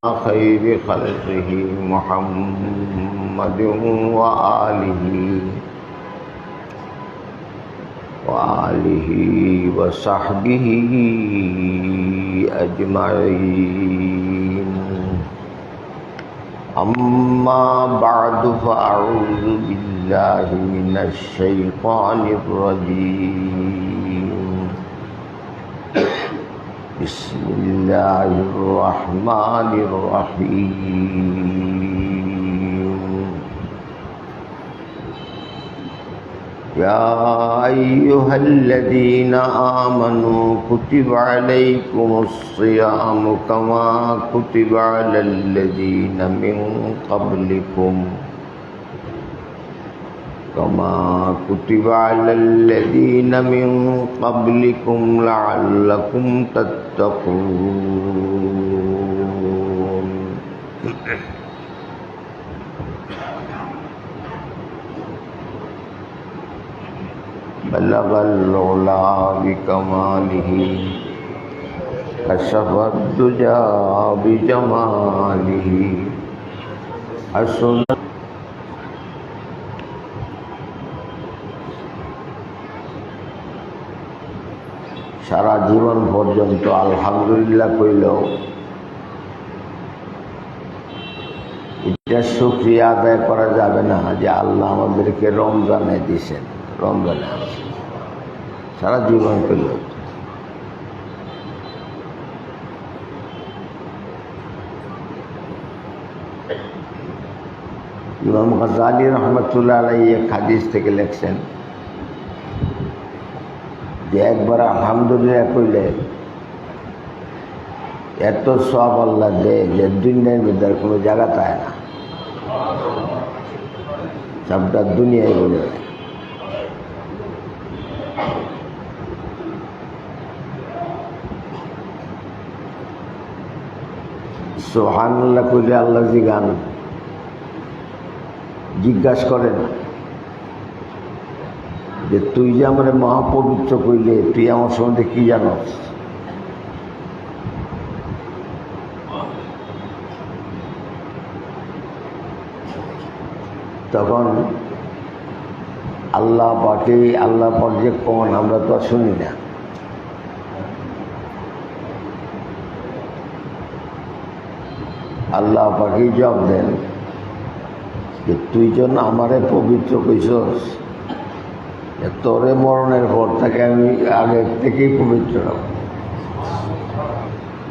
خير خلقه محمد وآله وصحبه أجمعين. أما بعد فأعوذ بالله من الشيطان الرجيم. بسم الله الرحمن الرحيم. يا أيها الذين آمنوا كتب عليكم الصيام كما كتب على الذين من قبلكم لعلكم تتقون. بلغ العلا بكماله كشف الدجى بجماله حسن. সারা জীবন পর্যন্ত আলহামদুলিল্লাহ কইলেও এটা শুকরিয়া আদায় করা যাবে না যে আল্লাহ আমাদেরকে রমজানে দিয়েছেন। রমজানে আছে সারা জীবন কইলেও। ইমাম গাজ্জালী রহমতুল্লাহ আলাইহি এক হাদিস থেকে লেখছেন যে একবার আলহামদুলিল্লাহ কইলে এত সওয়াব আল্লাহ দেয় যে দুনিয়ার ভিতরে কোনো জায়গা পায় না, সবটা দুনিয়ায় বলে। সুবহানাল্লাহ কইলে আল্লাহ জিজ্ঞাসা করেন যে তুই যে আমার মহাপবিত্র কইলে তুই আমার সম্বন্ধে কি জানস? তখন আল্লাহ পাক যে কোন আমরা তো শুনি না। আল্লাহ পাকই জবাব দেন যে তুই যেন আমারে পবিত্র কইছস, তোরে মরণের পর তাকে আমি আগে থেকেই পবিত্র রাখব।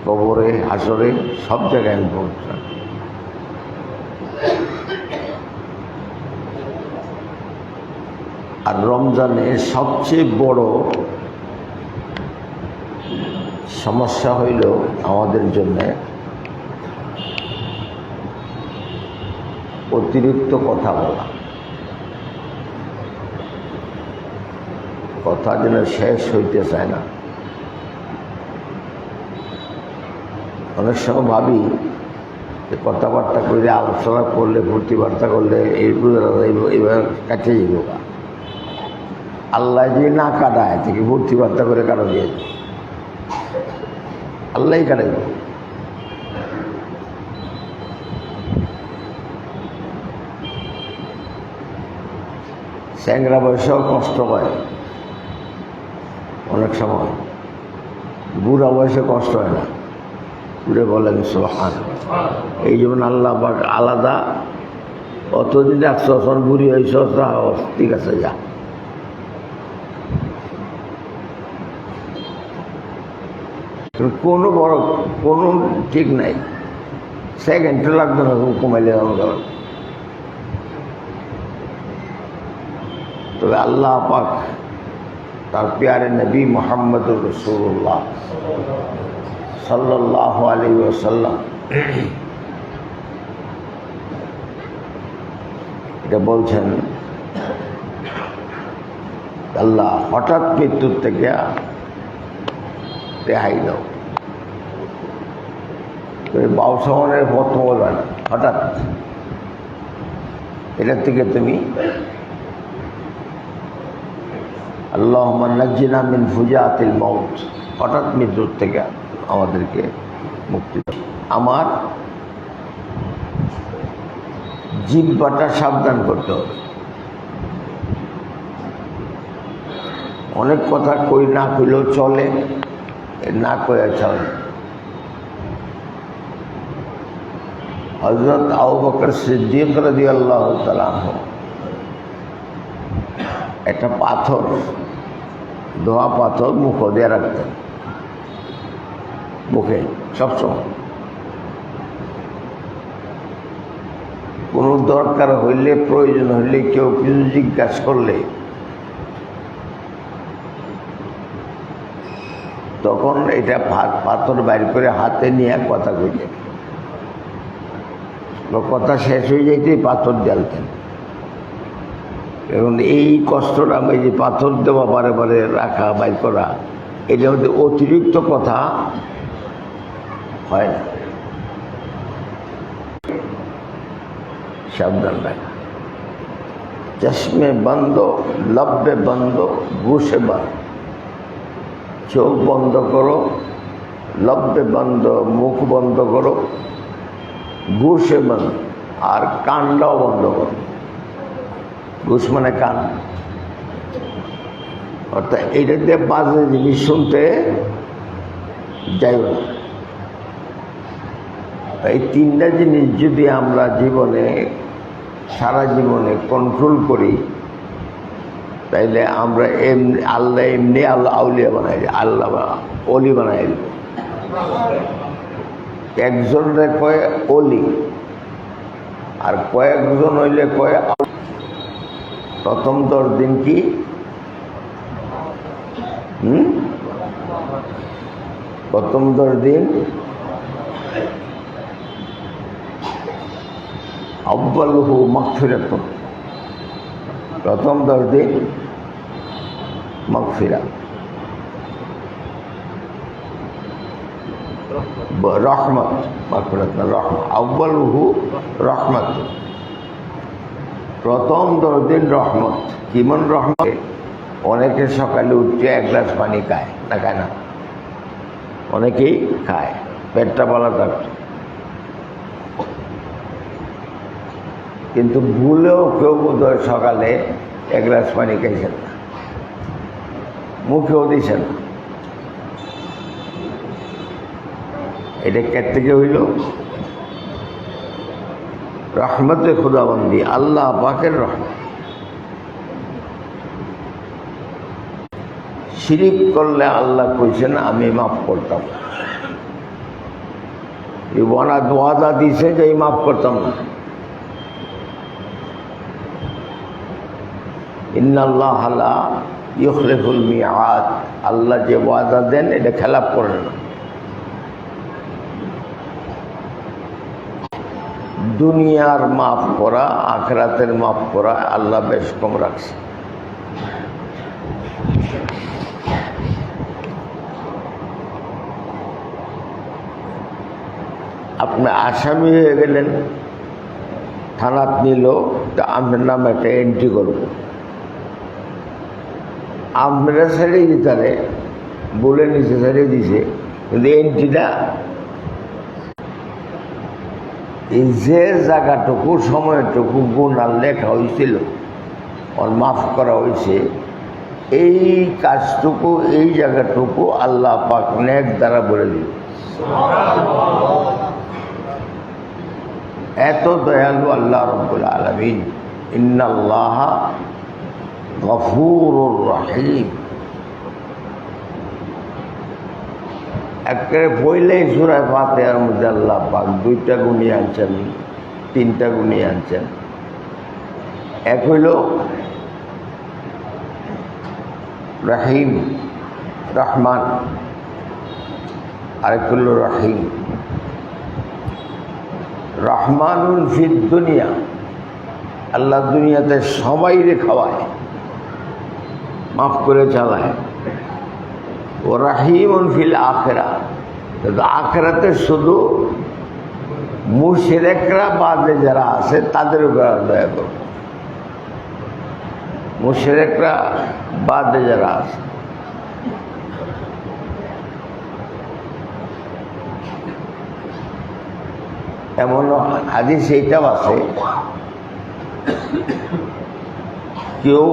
কবরে, হাসরে, সব জায়গায় আমি পবিত্র। আর রমজানের সবচেয়ে বড় সমস্যা হইল আমাদের জন্য অতিরিক্ত কথা বলা। কথা যেন শেষ হইতে চায় না। অনেক সময় ভাবি যে কথাবার্তা করলে, আলোচনা করলে, ভর্তিবার্তা করলে এইভাবে কাটে যাব। আল্লাহ যে না কাটায় থেকে ভর্তিবার্তা করে কাটা দিয়ে আল্লাহ কাটাইব। স্যাংরা বয়সেও কষ্ট হয় অনেক সময়, বুড়া বয়সে কষ্ট হয় না। বুড়ে বলেন সুবহান। এই যেমন আল্লাহ পাক আলাদা, অতদিন রাখছ, বুড়ি হয়েছ, ঠিক আছে যা। কোনো ঠিক নাই, সেকেন্ডে লাগবে না কমাইলে আমার। তবে আল্লাহ পাক তার প্যারে নবী মুহাম্মদুর রাসূলুল্লাহ সাল্লাল্লাহু আলাইহি ওয়াসাল্লাম এটা বলছেন, আল্লাহ হঠাৎ মৃত্যুর থেকে রেহাই দাও। বাউসনের প্রথম বলবে না, হঠাৎ এটার থেকে তুমি আল্লাহুম্মা নাজ্জিনা মিন ফুজাতিল মাউত, হঠাৎ মৃত্যুর থেকে আমাদেরকে মুক্তি দাও। আমার জিহ্বাটা সাবধান করতে হবে। অনেক কথা কই না কইলেও চলে, না কয়ে চলে। হযরত আবু বকর সিদ্দিক রাদিয়াল্লাহু তাআলা আনহু একটা পাথর, দোয়া পাথর মুখ দিয়ে রাখতেন, মুখে সবসময়। কোনো দরকার হইলে, প্রয়োজন হইলে, কেউ কিছু জিজ্ঞাসা করলে তখন এটা পাথর বাইর করে হাতে নিয়ে কথা কইতেন। কথা শেষ হয়ে যাইতেই পাথর জ্বালতেন। এবং এই কষ্টটা আমি যে পাথর দেওয়া বারে বারে রাখা বাইর করা, এটার মধ্যে অতিরিক্ত কথা হয় না। সাবধান রাখা। চশমে বন্ধ, লব্বে বন্ধ, ঘুষে বন্ধ। চোখ বন্ধ করো, লব্বে বন্ধ, মুখ বন্ধ করো, ঘুষে বন্ধ, আর কানটাও বন্ধ করো। ঘুষ মানে কান, অর্থাৎ এইটাতে বাজে জিনিস শুনতে যাইব না। এই তিনটা জিনিস যদি আমরা জীবনে, সারা জীবনে কন্ট্রোল করি, তাইলে আমরা এমনি আল্লাহ আউলিয়া বানাই, আল্লাহ অলি বানাই দেব। একজনরে কয় অলি, আর কয়েকজন হইলে কয়। প্রথম 10 দিন কি প্রথম 10 দিন আউয়ালুহু মাগফিরাতুন, প্রথম 10 দিন মাগফিরাত, রহমত, মাগফিরাত না রহমত। আউয়ালুহু রহমত, প্রথম 10 দিন রহমত। কেমন রহমত? অনেকে সকালে উঠে 1 গ্লাস পানি খায় না, খায় না? অনেকেই খায়, পেটটা ভালো থাকছে। কিন্তু ভুলেও কেউ বোধহয় সকালে 1 গ্লাস পানি খাইছেন না, মুখেও দিছেন না। এটা কে থেকে হইল? রহমতে খুদাবন্দি, আল্লাহ পাকের রহমত। শিরিক করলে আল্লাহ কইছেন আমি মাফ করতাম, ওয়াদা দিছে যে মাফ করতাম না। ইন্নাল্লাহ লা ইউখলিফুল মিআদ, আল্লাহ যে ওয়াদা দেন এটা খেলাপ করেন না। দুনিয়ার মাফ করা, আখিরাতের মাফ করা আল্লাহ বেশ কম রাখছে। আপনি আসামি হয়ে গেলেন, থানাত নিল, তা আপনার নামে একটা এন্ট্রি করব। আপনারা ছেড়ে দিতে বলে নিচে ছেড়ে দিছে, কিন্তু এন্ট্রিটা যে জায়গাটুকু, সময়টুকু গুনার লেখা হয়েছিল, ওর মাফ করা হয়েছে, এই কাজটুকু, এই জায়গাটুকু আল্লাহ পাক নেক দ্বারা বলে দিল। এত দয়ালু আল্লাহ রাব্বুল আলামিন। ইন্নাল্লাহা গফুরুর রহিম। একেবারে পইলেই সূরা ফাতিহার মধ্যে আল্লাহ পাক 2টা গুণই আনছেন, 3টা গুণই আনছেন। এক হইল রহিম, রহমান, আরেক হইল রহিম। রহমানুন ফিদ দুনিয়া, আল্লাহ দুনিয়াতে সবাইরে খাওয়ায়, মাফ করে চালায়। ও রাহিমুন ফিল আখিরা, আখিরাতে শুধু মুশরিকরা বাদে যারা আছে তাদের উপর দয়া করবে। মুশরিকরা বাদে যারা আছে, এমন হাদিস এইটাও আছে কেউ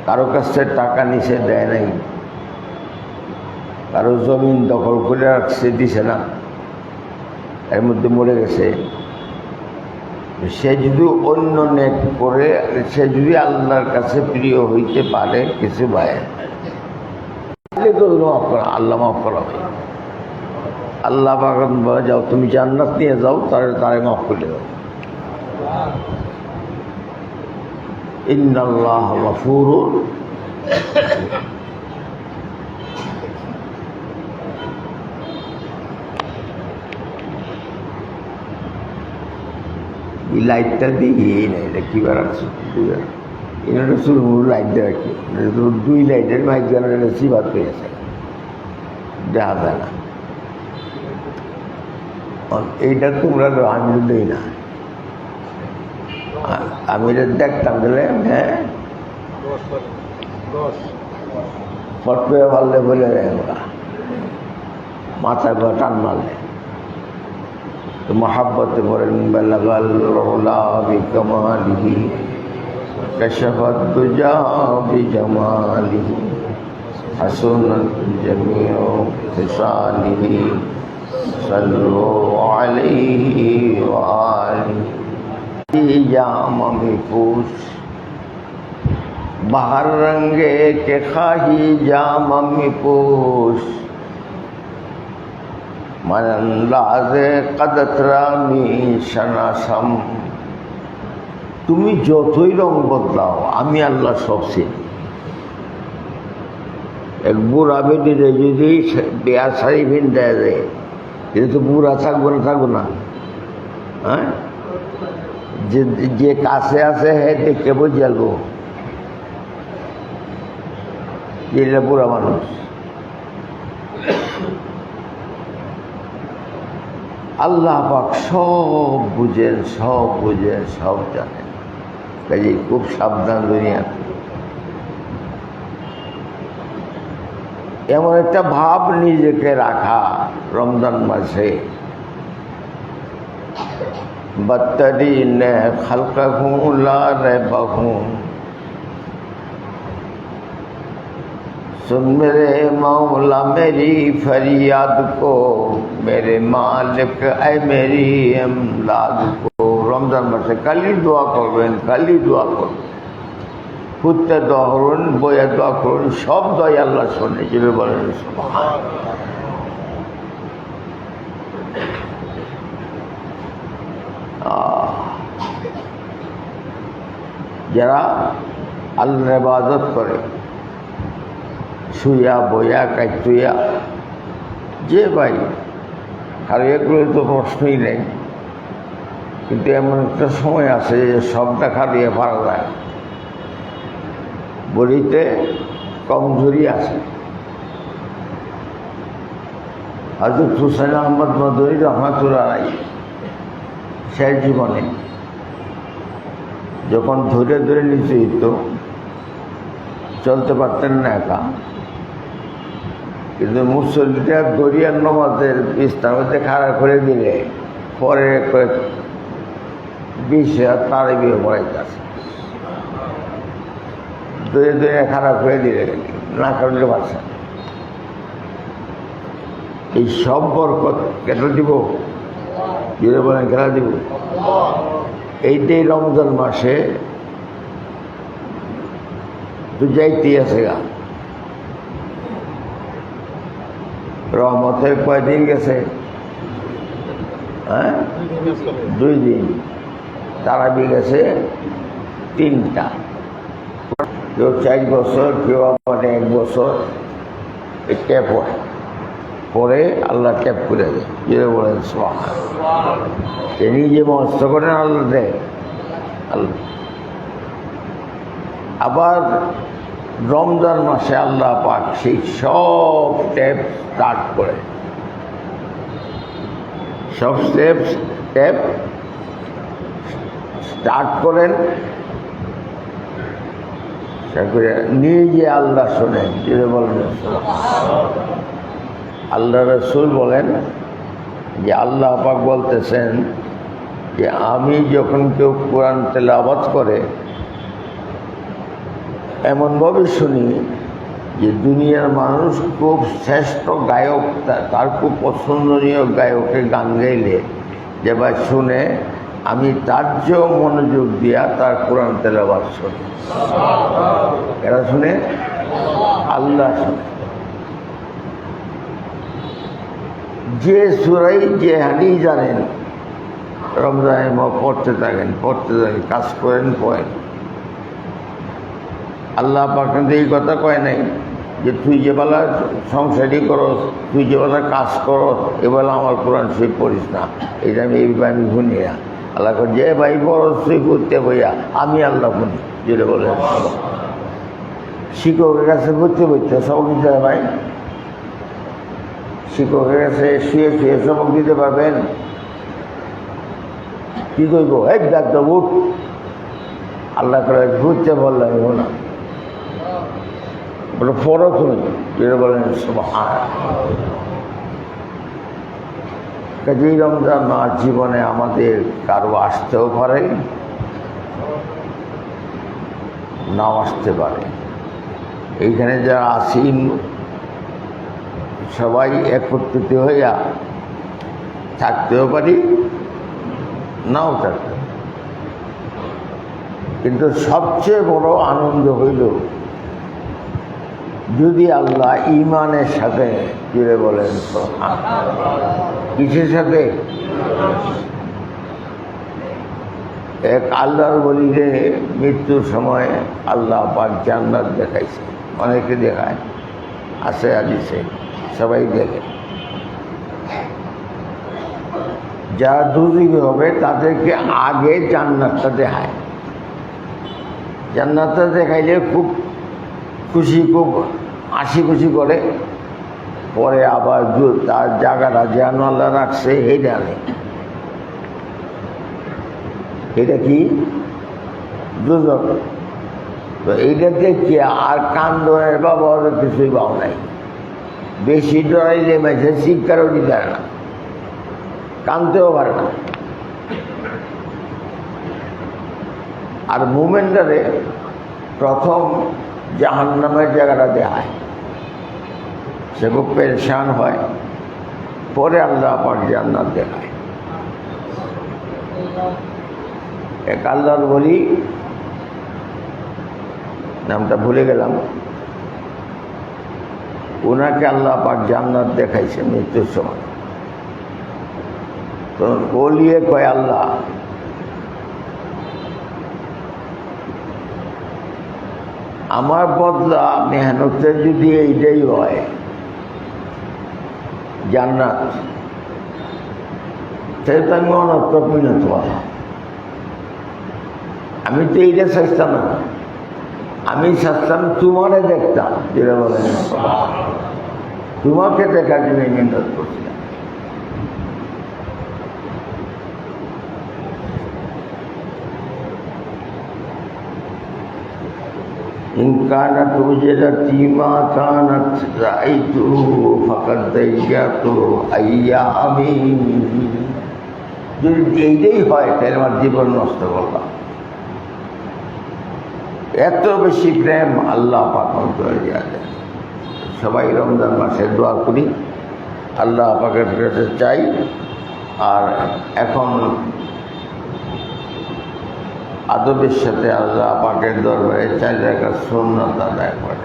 কারো কাছ থেকে টাকা নিচে দেয় নাই, কারো জমিন দখল করে রাখছে, দিছে না, এর মধ্যে মরে গেছে। সে যদি অন্য নেক করে, সে যদি আল্লাহর কাছে প্রিয় হইতে পারে, কিছু ভাই আল্লাহ মাফ করা হয়। আল্লাহ পাক বলে, যাও তুমি জান্নাত নিয়ে যাও, তারে মাফ করে দাও। ইন্নাল্লাহ গফুরুর এই লাইটটা দিয়ে নাই, এটা কি বার আছে, এটা শুরু লাইট দিয়ে রাখি, দুই লাইটের মাইক সিবাদ হয়ে গেছে, দেখা যায় না। এইটা তোমরা আমি দিই না, আমি এটা দেখতাম গেলে, হ্যাঁ ফট করে মারলে বলে মাথা করে টান মারলে তো মহাব্বতে বলেন বালাগাল রওলা বিকামালিহি কাশাফাত দুজা বিজামালিহি হাসুনাত জামিউ খিসালিহি সাল্লু আলাইহি ওয়া আলিহি জামা মিফুস বাহার রঙ্গে কে খাহি জামা মিফুস মানন্দাজে কদতরামি সনাসম। তুমি যতই রং বদলাও, আমি আল্লাহ সব চিনি। এক বুড়া বেটিরে যদি বেয়া শাড়ি ভিন দেয় যায়, এটা তো বুড়া থাকবো না, থাকবো না, হ্যাঁ? যে কাছে আছে হ্যাঁ দেখে বোঝালো এটা বুড়া মানুষ। আল্লাহ পাক সব বুঝেন, সব বুঝেন, সব জানেন। কাজে খুব সাবধান দুনিয়া। এমন একটা ভাব নিজেকে রাখা রমজান মাসে, बदतरीन खल्क हूँ ला रैब हूँ, सुन मेरे मौला मेरी फरियाद को, मेरे मालिक ऐ मेरी इमदाद को। रमजान मासे खाली দোয়া করবেন, খালি দোয়া করবেন, খুঁজতে দোয়া করুন, বইয়ে দোয়া করুন, সব দোয়া আল্লাহ শোনে। যেটা বলেন যারা আল্লাহর ইবাদত করে, শুয়া বইয়া কাইতুয়া, যে ভাই খালি এগুলো তো প্রশ্নই নেই, কিন্তু এমন একটা সময় আছে যে সবটা খালিয়ে পারা যায়, বলিতে কমজোরি আছে। হযরত হুসাইন আহমদ মদনী রহমাতুল্লাহ আলাইহি শেষ জীবনে যখন ধরে ধরে নিচে দিত, চলতে পারতেন না একা, কিন্তু মুসল্লিটা দরিয়ার নামাজের ইসলামেতে খাড়া করে দিলে পরে 20,000 তারে বিয়ে পড়াইতেছে, দরিয়া দরিয়া খাড়া করে দিলে না করলে পারছে। এই সব বরকত কেটে দিব, যদি বলেন খেলা দিব। এইটাই রমজান মাসে তো যাইতেই আছে গা। রহমতের কয়দিন গেছে? হ্যাঁ, 2 দিন। তারাবি গেছে 3টা, কেউ 4 বছর, কেউ আবার 1 বছর ট্যাপ হয়, পরে আল্লাহ ট্যাপ করে দেয়। যেটা বলেন সুবহানাল্লাহ, তিনি যে মস্ত করেন আল্লাহ দেয়। আল্লাহ আবার রমজান মাসে আল্লাহ পাক সেই সব ট্যাপ স্টার্ট করে, সব ট্যাপ স্টার্ট করেন, নিজে আল্লাহ শোনেন। যেটা বলেন আল্লাহ রাসূল বলেন যে আল্লাহ পাক বলতেছেন যে আমি যখন কেউ কোরআন তেলাওয়াত করে এমনভাবে শুনি যে দুনিয়ার মানুষ খুব শ্রেষ্ঠ গায়ক, তার খুব পছন্দনীয় গায়কে গান গাইলে যে ভাই শুনে আমি তার চেয়েও মনোযোগ দিয়া তার কোরআন তেলাওয়াত শুনি। এরা শুনে, আল্লাহ শুনে। যে সূরাই যে হাদিস জানেন রমজানে পড়তে থাকেন, কাজ করেন, পড়েন। আল্লাহ পাক কিন্তু এই কথা কয় নাই যে তুই যে বেলা সংসারই করস, তুই যে বেলা কাজ করস, এবেলা আমার কোরআন শরীফ পড়িস না, এটা আমি শুনি না। আল্লাহ যে ভাই বড় তুই করতে বইয়া আমি আল্লাহ শুনি, যেটা বলে শিক্ষকের কাছে পড়তে সবক দিতে হয় ভাই। শিক্ষকের কাছে শুয়ে শুয়ে সবক দিতে পারবেন? কি করবো, এক ডাক্তার উঠ, আল্লাহ করে ঘুরতে বললাম না, বলে পড়ো তুমি, যেটা বলেন কাজেই রমজান মাস জীবনে আমাদের কারো আসতেও পারে, নাও আসতে পারে। এইখানে যারা আসীন সবাই একত্রিত হইয়া থাকতেও পারি, নাও থাকতে। কিন্তু সবচেয়ে বড় আনন্দ হইল যদি আল্লাহ ঈমানের সাথে, জুড়ে বলেন কিসের সাথে? এক আল্লাহর বলিরে মৃত্যুর সময় আল্লাহ পাক জান্নাত দেখাইছে, অনেকে দেখায়, আছে হাদিসে, সবাই দেখে। যারা দুর্নীতি হবে তাদেরকে আগে জান্নাতটা দেখায়। জান্নাতটা দেখাইলে খুব খুশি, খুব হাসি খুশি করে, পরে আবার তার জায়গাটা যেন আল্লাহ রাখছে এইটা নেই। এটা কি? দুজক। তো এইটা দেখি আর কান ডরের বা বড় কিছুই পাও নাই। বেশি ডরাইলে মেঝে শিক্ষারও দিতে পারে না, কানতেও পারে না। আর মুমেন্টারে প্রথম জাহান্নামের জায়গাটা দেখায়, সে খুব পেরেশান হয়, পরে আল্লাহ পাক জান্নাত দেখায়। এক আল্লাহর বলি, নামটা ভুলে গেলাম, ওনাকে আল্লাহ পাক জান্নাত দেখাইছে মৃত্যুর সময়। তো বলিয়ে কয়, আল্লাহ আমার বদলা মেহনতের যদি এইটাই হয় জান্নাত, তাহলে তো আমি অনর্থক মিনত পাবো। আমি তো এইটা চাইতাম না, আমি চাইতাম তোমারে দেখতাম, যেটা বলেন তোমাকে দেখার জন্য মেহনত করছিলাম। إن كانت وجدتي ما كانت رأيته فقد ضيعت أيامي। যদি এইটাই হয় তাহলে আমার জীবন নষ্ট করলাম। এত বেশি প্রেম আল্লাহ পাক অন্তরে দেওয়া যায়। সবাই রমজান মাসে দোয়া করি, আল্লাহ পাকের কাছে চাই। আর এখন আদবের সাথে আল্লাহ পাকের দরবারে 4 রাকাত সুন্নাত আদায় করে।